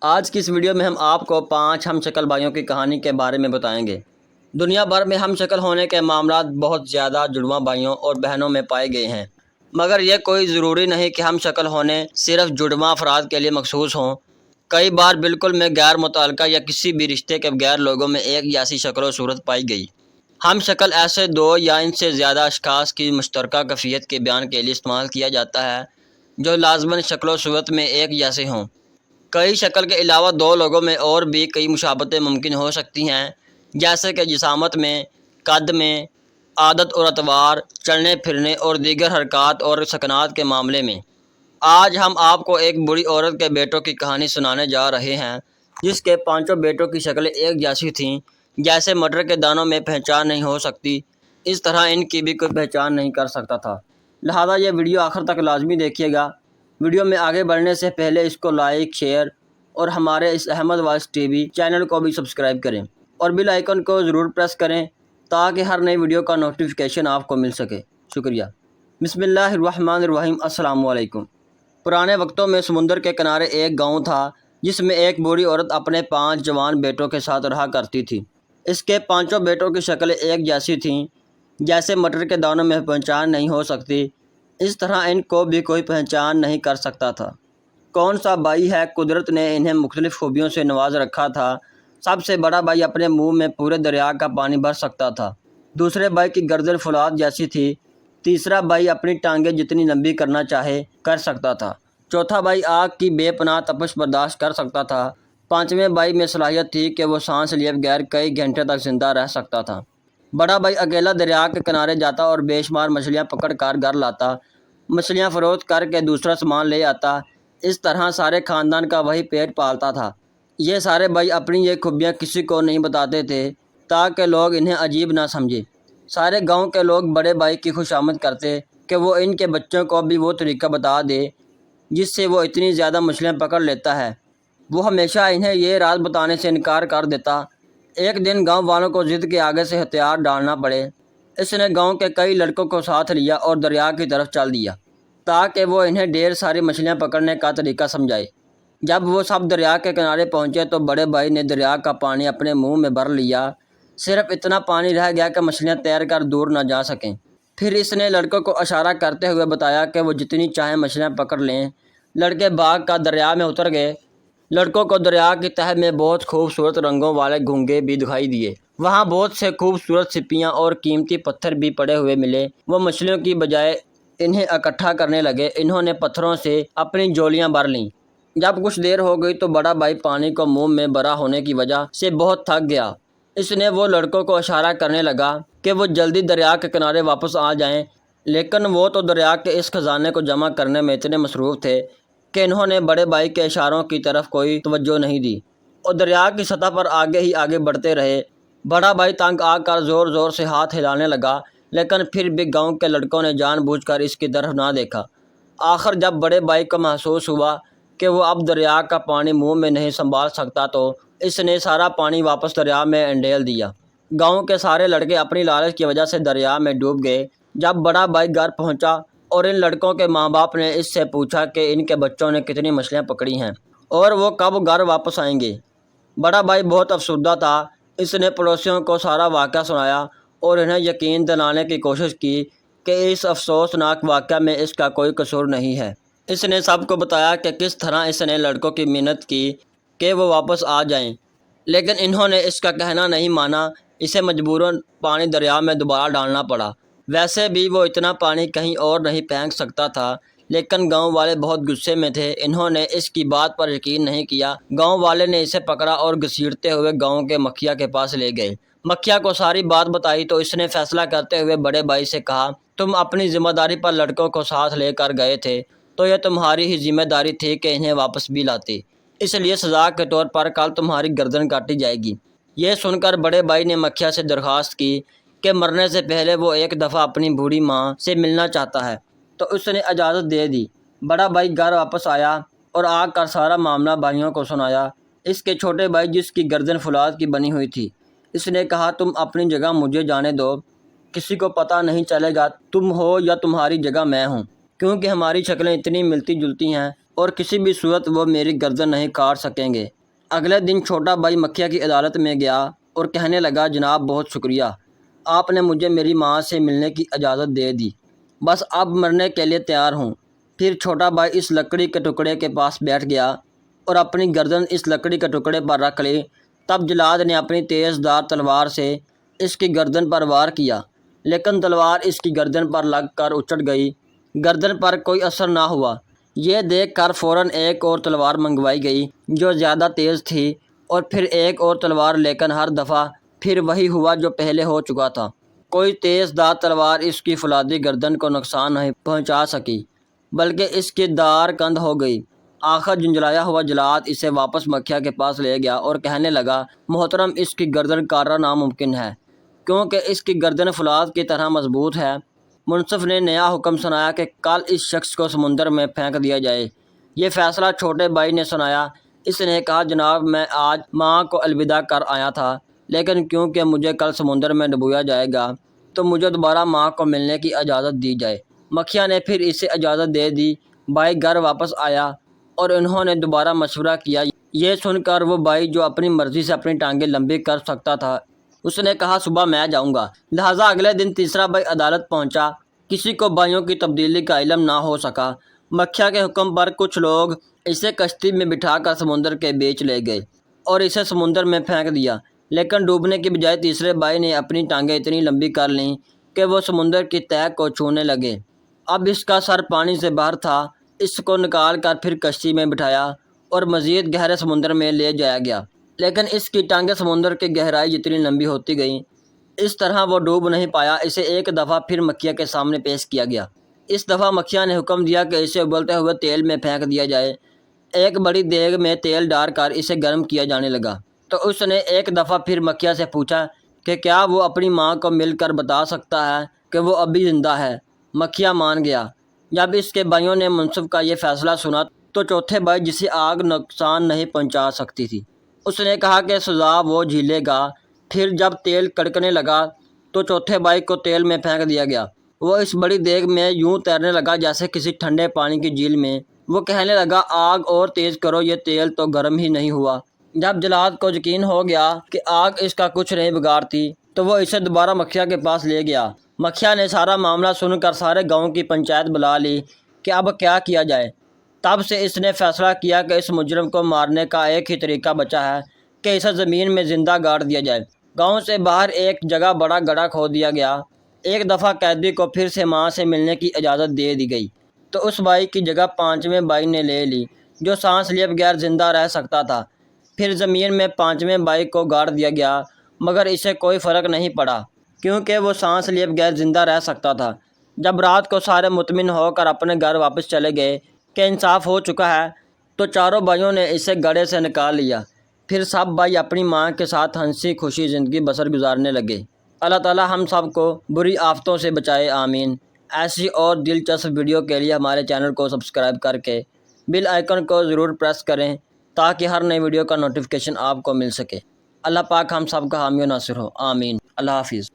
آج کی اس ویڈیو میں ہم آپ کو 5 ہم شکل بھائیوں کی کہانی کے بارے میں بتائیں گے۔ دنیا بھر میں ہم شکل ہونے کے معاملات بہت زیادہ جڑواں بھائیوں اور بہنوں میں پائے گئے ہیں، مگر یہ کوئی ضروری نہیں کہ ہم شکل ہونے صرف جڑواں افراد کے لیے مخصوص ہوں۔ کئی بار بالکل میں غیر متعلقہ یا کسی بھی رشتے کے بغیر لوگوں میں ایک جیسی شکل و صورت پائی گئی۔ ہم شکل ایسے دو یا ان سے زیادہ اشخاص کی مشترکہ کیفیت کے بیان کے لیے استعمال کیا جاتا ہے جو لازماً شکل و صورت میں ایک جیسے ہوں۔ کئی شکل کے علاوہ دو لوگوں میں اور بھی کئی مشابہتیں ممکن ہو سکتی ہیں، جیسے کہ جسامت میں، قد میں، عادت اور اطوار، چلنے پھرنے اور دیگر حرکات اور سکنات کے معاملے میں۔ آج ہم آپ کو ایک بوڑھی عورت کے بیٹوں کی کہانی سنانے جا رہے ہیں جس کے 5 بیٹوں کی شکلیں ایک جیسی تھیں۔ جیسے مٹر کے دانوں میں پہچان نہیں ہو سکتی، اس طرح ان کی بھی کوئی پہچان نہیں کر سکتا تھا۔ لہذا یہ ویڈیو آخر تک لازمی دیکھیے گا۔ ویڈیو میں آگے بڑھنے سے پہلے اس کو لائک، شیئر اور ہمارے اس Ahmad voice T V channel کو بھی سبسکرائب کریں اور بیل آئیکن کو ضرور پریس کریں تاکہ ہر نئی ویڈیو کا نوٹیفیکیشن آپ کو مل سکے۔ شکریہ۔ بسم اللہ الرحمن الرحیم۔ السلام علیکم۔ پرانے وقتوں میں سمندر کے کنارے ایک گاؤں تھا جس میں ایک بوڑھی عورت اپنے 5 جوان بیٹوں کے ساتھ رہا کرتی تھی۔ اس کے 5 بیٹوں کی شکلیں ایک جیسی تھیں، جیسے مٹر کے دانوں میں پہچان نہیں ہو سکتی، اس طرح ان کو بھی کوئی پہچان نہیں کر سکتا تھا۔ کون سا بھائی ہے، قدرت نے انہیں مختلف خوبیوں سے نواز رکھا تھا۔ سب سے بڑا بھائی اپنے منہ میں پورے دریا کا پانی بھر سکتا تھا۔ دوسرے بھائی کی گردن فولاد جیسی تھی۔ تیسرا بھائی اپنی ٹانگیں جتنی لمبی کرنا چاہے کر سکتا تھا۔ چوتھا بھائی آگ کی بے پناہ تپش برداشت کر سکتا تھا۔ 5ویں بھائی میں صلاحیت تھی کہ وہ سانس لیے بغیر کئی گھنٹے تک زندہ رہ سکتا تھا۔ بڑا بھائی اکیلا دریا کے کنارے جاتا اور بے شمار مچھلیاں پکڑ کر گھر لاتا، مچھلیاں فروخت کر کے دوسرا سامان لے آتا۔ اس طرح سارے خاندان کا وہی پیٹ پالتا تھا۔ یہ سارے بھائی اپنی یہ خوبیاں کسی کو نہیں بتاتے تھے تاکہ لوگ انہیں عجیب نہ سمجھیں۔ سارے گاؤں کے لوگ بڑے بھائی کی خوشامد کرتے کہ وہ ان کے بچوں کو بھی وہ طریقہ بتا دے جس سے وہ اتنی زیادہ مچھلیاں پکڑ لیتا ہے۔ وہ ہمیشہ انہیں یہ راز بتانے سے انکار کر دیتا۔ ایک دن گاؤں والوں کو ضد کے آگے سے ہتھیار ڈالنا پڑے۔ اس نے گاؤں کے کئی لڑکوں کو ساتھ لیا اور دریا کی طرف چل دیا تاکہ وہ انہیں ڈھیر ساری مچھلیاں پکڑنے کا طریقہ سمجھائے۔ جب وہ سب دریا کے کنارے پہنچے تو بڑے بھائی نے دریا کا پانی اپنے منہ میں بھر لیا۔ صرف اتنا پانی رہ گیا کہ مچھلیاں تیر کر دور نہ جا سکیں۔ پھر اس نے لڑکوں کو اشارہ کرتے ہوئے بتایا کہ وہ جتنی چاہیں مچھلیاں پکڑ لیں۔ لڑکے بھاگ کر دریا میں اتر گئے۔ لڑکوں کو دریا کی تہہ میں بہت خوبصورت رنگوں والے گھونگے بھی دکھائی دیے۔ وہاں بہت سے خوبصورت سپیاں اور قیمتی پتھر بھی پڑے ہوئے ملے۔ وہ مچھلیوں کی بجائے انہیں اکٹھا کرنے لگے۔ انہوں نے پتھروں سے اپنی جھولیاں بھر لیں۔ جب کچھ دیر ہو گئی تو بڑا بھائی پانی کو منہ میں بھرا ہونے کی وجہ سے بہت تھک گیا۔ اس نے وہ لڑکوں کو اشارہ کرنے لگا کہ وہ جلدی دریا کے کنارے واپس آ جائیں، لیکن وہ تو دریا کے اس خزانے کو جمع کرنے میں اتنے مصروف تھے کہ انہوں نے بڑے بھائی کے اشاروں کی طرف کوئی توجہ نہیں دی اور دریا کی سطح پر آگے ہی آگے بڑھتے رہے۔ بڑا بھائی تنگ آ کر زور زور سے ہاتھ ہلانے لگا، لیکن پھر بھی گاؤں کے لڑکوں نے جان بوجھ کر اس کی طرف نہ دیکھا۔ آخر جب بڑے بھائی کو محسوس ہوا کہ وہ اب دریا کا پانی منہ میں نہیں سنبھال سکتا تو اس نے سارا پانی واپس دریا میں انڈیل دیا۔ گاؤں کے سارے لڑکے اپنی لالچ کی وجہ سے دریا میں ڈوب گئے۔ جب بڑا بھائی گھر پہنچا اور ان لڑکوں کے ماں باپ نے اس سے پوچھا کہ ان کے بچوں نے کتنی مچھلیاں پکڑی ہیں اور وہ کب گھر واپس آئیں گے، بڑا بھائی بہت افسردہ تھا۔ اس نے پڑوسیوں کو سارا واقعہ سنایا اور انہیں یقین دلانے کی کوشش کی کہ اس افسوسناک واقعہ میں اس کا کوئی قصور نہیں ہے۔ اس نے سب کو بتایا کہ کس طرح اس نے لڑکوں کی منت کی کہ وہ واپس آ جائیں، لیکن انہوں نے اس کا کہنا نہیں مانا۔ اسے مجبوراً پانی دریا میں دوبارہ ڈالنا پڑا۔ ویسے بھی وہ اتنا پانی کہیں اور نہیں پھینک سکتا تھا، لیکن گاؤں والے بہت غصے میں تھے۔ انہوں نے اس کی بات پر یقین نہیں کیا۔ گاؤں والے نے اسے پکڑا اور گھسیٹتے ہوئے گاؤں کے مکھیا کے پاس لے گئے۔ مکھیا کو ساری بات بتائی تو اس نے فیصلہ کرتے ہوئے بڑے بھائی سے کہا، تم اپنی ذمہ داری پر لڑکوں کو ساتھ لے کر گئے تھے تو یہ تمہاری ہی ذمہ داری تھی کہ انہیں واپس بھی لاتے، اس لیے سزا کے طور پر کل تمہاری گردن کاٹی جائے گی۔ یہ سن کر بڑے بھائی نے مکھیا سے درخواست کی کہ مرنے سے پہلے وہ ایک دفعہ اپنی بوڑھی ماں سے ملنا چاہتا ہے، تو اس نے اجازت دے دی۔ بڑا بھائی گھر واپس آیا اور آ کر سارا معاملہ بھائیوں کو سنایا۔ اس کے چھوٹے بھائی جس کی گردن فولاد کی بنی ہوئی تھی، اس نے کہا، تم اپنی جگہ مجھے جانے دو، کسی کو پتہ نہیں چلے گا تم ہو یا تمہاری جگہ میں ہوں۔ کیونکہ ہماری شکلیں اتنی ملتی جلتی ہیں اور کسی بھی صورت وہ میری گردن نہیں کاٹ سکیں گے۔ اگلے دن چھوٹا بھائی مکھیا کی عدالت میں گیا اور کہنے لگا، جناب بہت شکریہ، آپ نے مجھے میری ماں سے ملنے کی اجازت دے دی، بس اب مرنے کے لیے تیار ہوں۔ پھر چھوٹا بھائی اس لکڑی کے ٹکڑے کے پاس بیٹھ گیا اور اپنی گردن اس لکڑی کے ٹکڑے پر رکھ لی۔ تب جلاد نے اپنی تیز دار تلوار سے اس کی گردن پر وار کیا، لیکن تلوار اس کی گردن پر لگ کر اچھٹ گئی، گردن پر کوئی اثر نہ ہوا۔ یہ دیکھ کر فوراً ایک اور تلوار منگوائی گئی جو زیادہ تیز تھی، اور پھر ایک اور تلوار، لیکن ہر دفعہ پھر وہی ہوا جو پہلے ہو چکا تھا۔ کوئی تیز دار تلوار اس کی فولادی گردن کو نقصان نہیں پہنچا سکی، بلکہ اس کی دار کند ہو گئی۔ آخر جھنجھلایا ہوا جلاد اسے واپس مکھیا کے پاس لے گیا اور کہنے لگا، محترم اس کی گردن کاٹنا ناممکن ہے، کیونکہ اس کی گردن فولاد کی طرح مضبوط ہے۔ منصف نے نیا حکم سنایا کہ کل اس شخص کو سمندر میں پھینک دیا جائے۔ یہ فیصلہ چھوٹے بھائی نے سنایا۔ اس نے کہا، جناب میں آج ماں کو الوداع کر آیا تھا، لیکن کیونکہ مجھے کل سمندر میں ڈبویا جائے گا تو مجھے دوبارہ ماں کو ملنے کی اجازت دی جائے۔ مکھیا نے پھر اسے اجازت دے دی۔ بھائی گھر واپس آیا اور انہوں نے دوبارہ مشورہ کیا۔ یہ سن کر وہ بھائی جو اپنی مرضی سے اپنی ٹانگیں لمبی کر سکتا تھا، اس نے کہا، صبح میں جاؤں گا۔ لہٰذا اگلے دن تیسرا بھائی عدالت پہنچا۔ کسی کو بھائیوں کی تبدیلی کا علم نہ ہو سکا۔ مکھیا کے حکم پر کچھ لوگ اسے کشتی میں بٹھا کر سمندر کے بیچ لے گئے اور اسے سمندر میں پھینک دیا، لیکن ڈوبنے کی بجائے تیسرے بھائی نے اپنی ٹانگیں اتنی لمبی کر لیں کہ وہ سمندر کی تہہ کو چھونے لگے۔ اب اس کا سر پانی سے باہر تھا۔ اس کو نکال کر پھر کشتی میں بٹھایا اور مزید گہرے سمندر میں لے جایا گیا، لیکن اس کی ٹانگیں سمندر کی گہرائی جتنی لمبی ہوتی گئیں، اس طرح وہ ڈوب نہیں پایا۔ اسے ایک دفعہ پھر مکھیا کے سامنے پیش کیا گیا۔ اس دفعہ مکھیا نے حکم دیا کہ اسے ابلتے ہوئے تیل میں پھینک دیا جائے۔ ایک بڑی دیگ میں تیل ڈال کر اسے گرم کیا جانے لگا۔ تو اس نے ایک دفعہ پھر مکھیا سے پوچھا کہ کیا وہ اپنی ماں کو مل کر بتا سکتا ہے کہ وہ ابھی زندہ ہے؟ مکھیا مان گیا۔ جب اس کے بھائیوں نے منصف کا یہ فیصلہ سنا تو چوتھے بھائی، جسے آگ نقصان نہیں پہنچا سکتی تھی، اس نے کہا کہ سزا وہ جھیلے گا۔ پھر جب تیل کڑکنے لگا تو چوتھے بھائی کو تیل میں پھینک دیا گیا۔ وہ اس بڑی دیگ میں یوں تیرنے لگا جیسے کسی ٹھنڈے پانی کی جھیل میں۔ وہ کہنے لگا، آگ اور تیز کرو، یہ تیل تو گرم ہی نہیں ہوا۔ جب جلاد کو یقین ہو گیا کہ آگ اس کا کچھ نہیں بگاڑتی تو وہ اسے دوبارہ مکھیا کے پاس لے گیا۔ مکھیا نے سارا معاملہ سن کر سارے گاؤں کی پنچایت بلا لی کہ اب کیا کیا جائے۔ تب سے اس نے فیصلہ کیا کہ اس مجرم کو مارنے کا ایک ہی طریقہ بچا ہے کہ اسے زمین میں زندہ گاڑ دیا جائے۔ گاؤں سے باہر ایک جگہ بڑا گڑھا کھود دیا گیا۔ ایک دفعہ قیدی کو پھر سے ماں سے ملنے کی اجازت دے دی گئی تو اس بھائی کی جگہ پانچویں بھائی نے لے لی جو سانس لیے بغیر زندہ رہ سکتا تھا۔ پھر زمین میں پانچویں بھائی کو گاڑ دیا گیا، مگر اسے کوئی فرق نہیں پڑا کیونکہ وہ سانس لیے بغیر زندہ رہ سکتا تھا۔ جب رات کو سارے مطمئن ہو کر اپنے گھر واپس چلے گئے کہ انصاف ہو چکا ہے تو چاروں بھائیوں نے اسے گڑھے سے نکال لیا۔ پھر سب بھائی اپنی ماں کے ساتھ ہنسی خوشی زندگی بسر گزارنے لگے۔ اللہ تعالی ہم سب کو بری آفتوں سے بچائے، آمین۔ ایسی اور دلچسپ ویڈیو کے لیے ہمارے چینل کو سبسکرائب کر کے بیل آئیکن کو ضرور پریس کریں تاکہ ہر نئی ویڈیو کا نوٹیفیکیشن آپ کو مل سکے۔ اللہ پاک ہم سب کا حامی و ناصر ہو، آمین۔ اللہ حافظ۔